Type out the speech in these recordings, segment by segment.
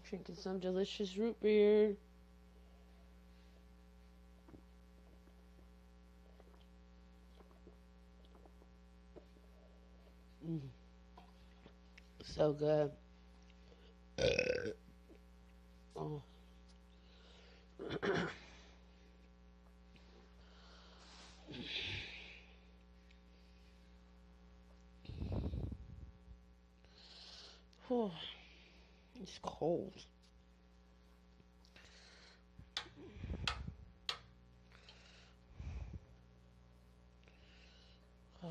Drinking some delicious root beer. Mm, so good. Oh. Oh, it's cold. Oh.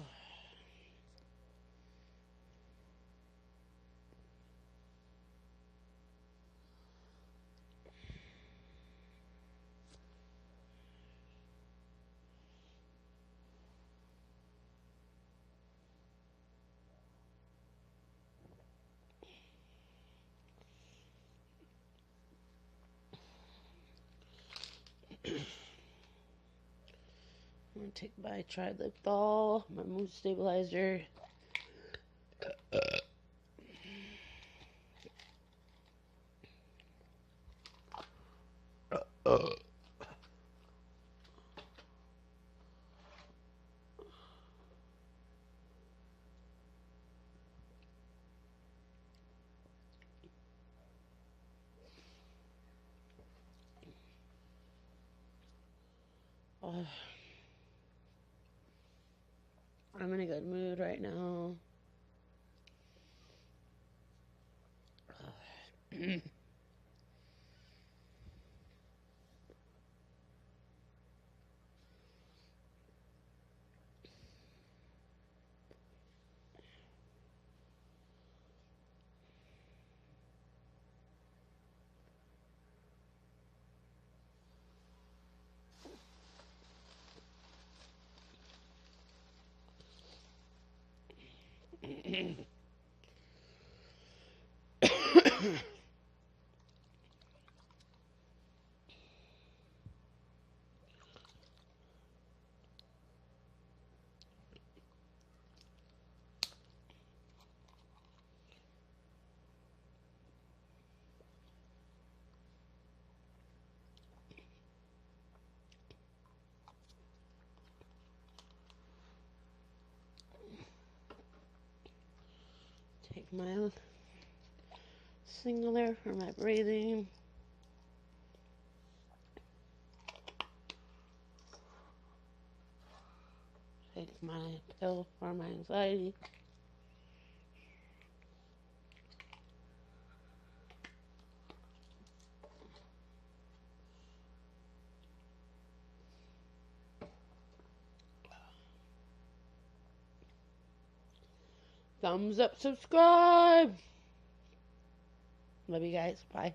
I'm gonna take my Triliptal, my mood stabilizer. Oh, I'm in a good mood right now. Take my singular for my breathing. Take my pill for my anxiety. Thumbs up, subscribe. Love you guys. Bye.